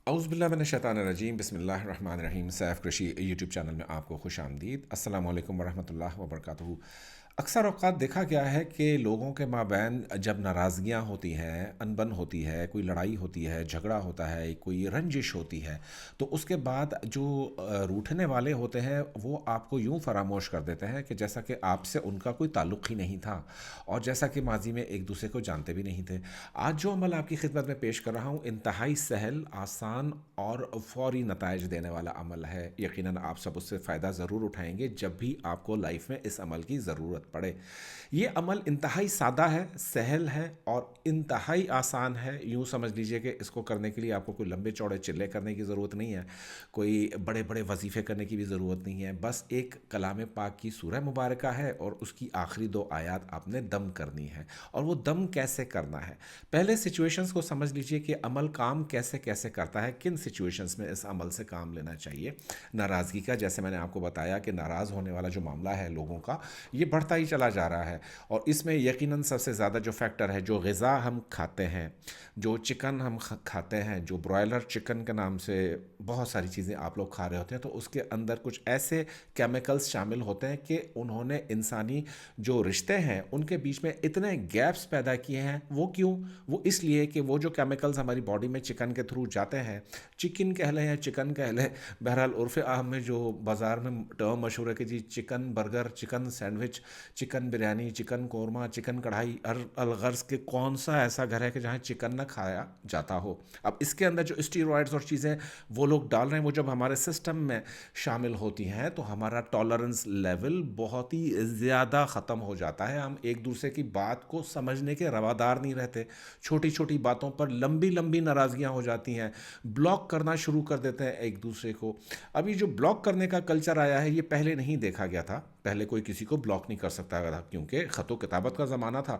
اعوذ باللہ من الشیطان الرجیم، بسم اللہ الرحمن الرحیم۔ سیف کرشی یوٹیوب چینل میں آپ کو خوش آمدید۔ السلام علیکم ورحمۃ اللہ وبرکاتہ۔ اکثر اوقات دیکھا گیا ہے کہ لوگوں کے مابین جب ناراضگیاں ہوتی ہیں، انبن ہوتی ہے، کوئی لڑائی ہوتی ہے، جھگڑا ہوتا ہے، کوئی رنجش ہوتی ہے، تو اس کے بعد جو روٹھنے والے ہوتے ہیں وہ آپ کو یوں فراموش کر دیتے ہیں کہ جیسا کہ آپ سے ان کا کوئی تعلق ہی نہیں تھا، اور جیسا کہ ماضی میں ایک دوسرے کو جانتے بھی نہیں تھے۔ آج جو عمل آپ کی خدمت میں پیش کر رہا ہوں انتہائی سہل، آسان اور فوری نتائج دینے والا عمل ہے۔ یقیناً آپ سب اس سے فائدہ ضرور اٹھائیں گے جب بھی آپ کو لائف میں اس عمل کی ضرورت پڑے۔ یہ عمل انتہائی سادہ ہے، سہل ہے اور انتہائی آسان ہے۔ یوں سمجھ لیجئے کہ اس کو کرنے کے لیے آپ کو کوئی لمبے چوڑے چلے کرنے کی ضرورت نہیں ہے، کوئی بڑے بڑے وظیفے کرنے کی بھی ضرورت نہیں ہے۔ بس ایک کلام پاک کی سورہ مبارکہ ہے اور اس کی آخری دو آیات آپ نے دم کرنی ہے۔ اور وہ دم کیسے کرنا ہے؟ پہلے سچویشنز کو سمجھ لیجئے کہ عمل کام کیسے کیسے کرتا ہے، کن سچویشنز میں اس عمل سے کام لینا چاہیے۔ ناراضگی کا، جیسے میں نے آپ کو بتایا کہ ناراض ہونے والا جو معاملہ ہے لوگوں کا، یہ بڑھتا ہی چلا جا رہا ہے، اور اس میں یقیناً سب سے زیادہ جو فیکٹر ہے، جو غذا ہم کھاتے ہیں، جو چکن ہم کھاتے ہیں، جو برائلر چکن کے نام سے بہت ساری چیزیں آپ لوگ کھا رہے ہوتے ہیں، تو اس کے اندر کچھ ایسے کیمیکلز شامل ہوتے ہیں کہ انہوں نے انسانی جو رشتے ہیں ان کے بیچ میں اتنے گیپس پیدا کیے ہیں۔ وہ کیوں؟ وہ اس لیے کہ وہ جو کیمیکلز ہماری باڈی میں چکن کے تھرو جاتے ہیں، چکن کہہ لیں یا چکن کہہ لیں، بہرحال عرف عام میں جو بازار میں ٹرم مشہور ہے کہ جی chicken burger, chicken sandwich, chicken biryani, chicken korma, chicken karahi, الغرض کہ کون سا ایسا گھر ہے کہ جہاں چکن نہ کھایا جاتا ہو۔ اب اس کے اندر جو اسٹیرائڈز اور چیزیں وہ لوگ ڈال رہے ہیں، وہ جب ہمارے سسٹم میں شامل ہوتی ہیں تو ہمارا ٹالرنس لیول بہت ہی زیادہ ختم ہو جاتا ہے۔ ہم ایک دوسرے کی بات کو سمجھنے کے روادار نہیں رہتے، چھوٹی چھوٹی باتوں پر لمبی لمبی ناراضگیاں ہو جاتی ہیں، بلاک کرنا شروع کر دیتے ہیں ایک دوسرے کو۔ اب یہ جو بلاک کرنے کا کلچر آیا ہے یہ پہلے نہیں دیکھا گیا تھا۔ پہلے کوئی کسی کو بلاک نہیں کر سکتا تھا کیونکہ خط و کتابت کا زمانہ تھا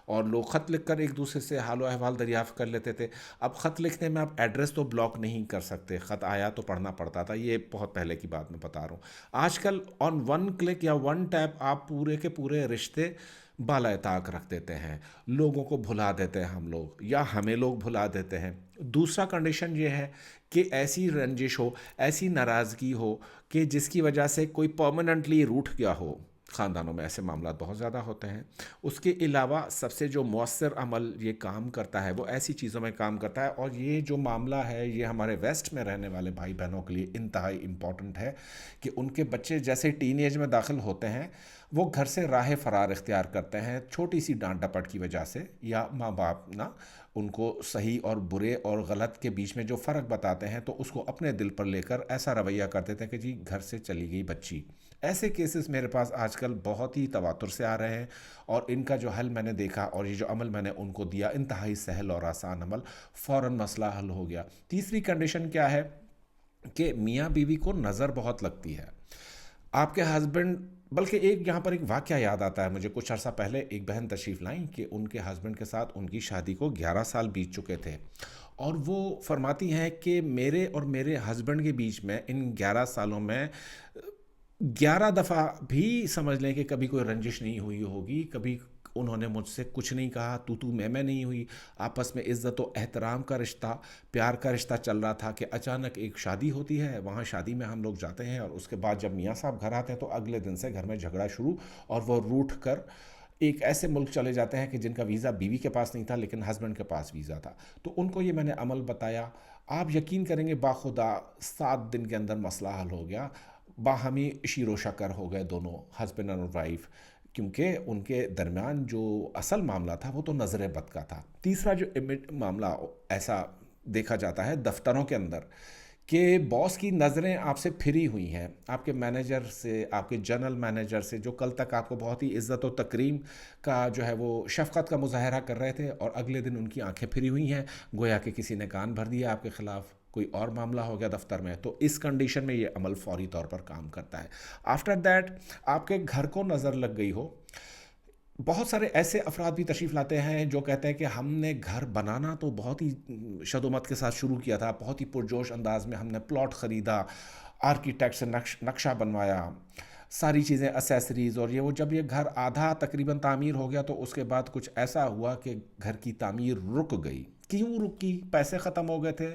اور لوگ خط لکھ کر ایک دوسرے سے حال و احوال دریافت کر لیتے تھے۔ اب خط لکھنے میں آپ ایڈریس تو بلاک نہیں کر سکتے، خط آیا تو پڑھنا پڑتا تھا، یہ بہت پہلے کی بات میں بتا رہا ہوں۔ آج کل آن ون کلک یا ون ٹیپ آپ پورے کے پورے رشتے بالائے طاق رکھ دیتے ہیں، لوگوں کو بھلا دیتے ہیں ہم لوگ، یا ہمیں لوگ بھلا دیتے ہیں۔ دوسرا کنڈیشن یہ ہے کہ ایسی رنجش ہو، ایسی ناراضگی ہو کہ جس کی وجہ سے کوئی پرماننٹلی روٹھ گیا ہو۔ خاندانوں میں ایسے معاملات بہت زیادہ ہوتے ہیں۔ اس کے علاوہ سب سے جو مؤثر عمل یہ کام کرتا ہے وہ ایسی چیزوں میں کام کرتا ہے، اور یہ جو معاملہ ہے یہ ہمارے ویسٹ میں رہنے والے بھائی بہنوں کے لیے انتہائی امپورٹنٹ ہے کہ ان کے بچے جیسے ٹین ایج میں داخل ہوتے ہیں وہ گھر سے راہ فرار اختیار کرتے ہیں چھوٹی سی ڈانٹ ڈپٹ کی وجہ سے، یا ماں باپ نا ان کو صحیح اور برے اور غلط کے بیچ میں جو فرق بتاتے ہیں تو اس کو اپنے دل پر لے کر ایسا رویہ کر دیتے ہیں کہ جی گھر سے چلی گئی بچی۔ ایسے کیسز میرے پاس آج کل بہت ہی تواتر سے آ رہے ہیں، اور ان کا جو حل میں نے دیکھا اور یہ جو عمل میں نے ان کو دیا، انتہائی سہل اور آسان عمل، فوراً مسئلہ حل ہو گیا۔ تیسری کنڈیشن کیا ہے کہ میاں بیوی کو نظر بہت لگتی ہے۔ آپ کے ہسبینڈ، بلکہ ایک یہاں پر ایک واقعہ یاد آتا ہے مجھے، کچھ عرصہ پہلے ایک بہن تشریف لائیں کہ ان کے ہسبینڈ کے ساتھ ان کی شادی کو 11 سال بیت چکے تھے، اور وہ فرماتی ہیں کہ میرے اور میرے ہسبینڈ کے بیچ میں ان 11 سالوں میں 11 دفعہ بھی سمجھ لیں کہ کبھی کوئی رنجش نہیں ہوئی ہوگی، کبھی انہوں نے مجھ سے کچھ نہیں کہا، تو میں نہیں ہوئی، آپس میں عزت و احترام کا رشتہ، پیار کا رشتہ چل رہا تھا کہ اچانک ایک شادی ہوتی ہے، وہاں شادی میں ہم لوگ جاتے ہیں اور اس کے بعد جب میاں صاحب گھر آتے ہیں تو اگلے دن سے گھر میں جھگڑا شروع، اور وہ روٹھ کر ایک ایسے ملک چلے جاتے ہیں کہ جن کا ویزا بیوی کے پاس نہیں تھا لیکن ہسبینڈ کے پاس ویزا تھا۔ تو ان کو یہ میں نے عمل بتایا، آپ یقین کریں گے باخدا 7 دن کے اندر مسئلہ حل ہو گیا، باہمی شیر و شکر ہو گئے دونوں ہسبینڈ اور وائف، کیونکہ ان کے درمیان جو اصل معاملہ تھا وہ تو نظر بد کا تھا۔ تیسرا جو معاملہ ایسا دیکھا جاتا ہے دفتروں کے اندر کہ باس کی نظریں آپ سے پھری ہوئی ہیں، آپ کے مینیجر سے، آپ کے جنرل مینیجر سے، جو کل تک آپ کو بہت ہی عزت و تکریم کا جو ہے وہ شفقت کا مظاہرہ کر رہے تھے، اور اگلے دن ان کی آنکھیں پھری ہوئی ہیں، گویا کہ کسی نے کان بھر دیا آپ کے خلاف، کوئی اور معاملہ ہو گیا دفتر میں۔ تو اس کنڈیشن میں یہ عمل فوری طور پر کام کرتا ہے۔ آفٹر دیٹ آپ کے گھر کو نظر لگ گئی ہو، بہت سارے ایسے افراد بھی تشریف لاتے ہیں جو کہتے ہیں کہ ہم نے گھر بنانا تو بہت ہی شد و مت کے ساتھ شروع کیا تھا، بہت ہی پرجوش انداز میں ہم نے پلاٹ خریدا، آرکیٹیکٹ سے نقشہ بنوایا، ساری چیزیں اسیسریز، اور یہ وہ جب یہ گھر آدھا تقریباً تعمیر ہو گیا تو اس کے بعد کچھ ایسا ہوا کہ گھر کی تعمیر رک گئی۔ کیوں رکی؟ پیسے ختم ہو گئے تھے،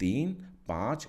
3, 5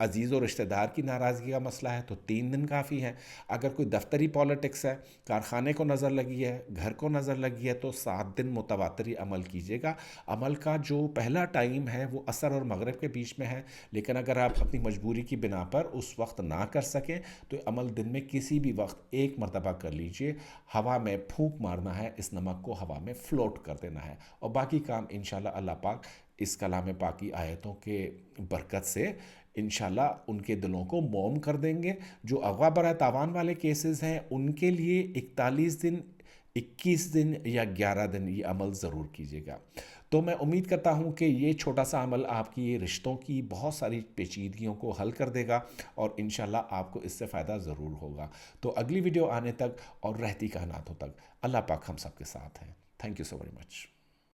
عزیز و رشتہ دار کی ناراضگی کا مسئلہ ہے تو 3 دن کافی ہیں. اگر کوئی دفتری پالیٹکس ہے، کارخانے کو نظر لگی ہے، گھر کو نظر لگی ہے تو 7 دن متواتری عمل کیجیے گا. عمل کا جو پہلا ٹائم ہے وہ عصر اور مغرب کے بیچ میں ہے، لیکن اگر آپ اپنی مجبوری کی بنا پر اس وقت نہ کر سکیں تو عمل دن میں کسی بھی وقت ایک مرتبہ کر لیجئے. ہوا میں پھونک مارنا ہے، اس نمک کو ہوا میں فلوٹ کر دینا ہے، اور باقی کام انشاءاللہ اللہ پاک اس کلام پاک کی آیتوں کے برکت سے انشاءاللہ ان کے دلوں کو موم کر دیں گے. جو اغوا برائے تاوان والے کیسز ہیں ان کے لیے 41 دن، 21 دن یا 11 دن یہ عمل ضرور کیجیے گا. تو میں امید کرتا ہوں کہ یہ چھوٹا سا عمل آپ کی یہ رشتوں کی بہت ساری پیچیدگیوں کو حل کر دے گا، اور انشاءاللہ آپ کو اس سے فائدہ ضرور ہوگا. تو اگلی ویڈیو آنے تک اور رہتی کائناتوں تک اللہ پاک ہم سب کے ساتھ ہیں. Thank you so very much.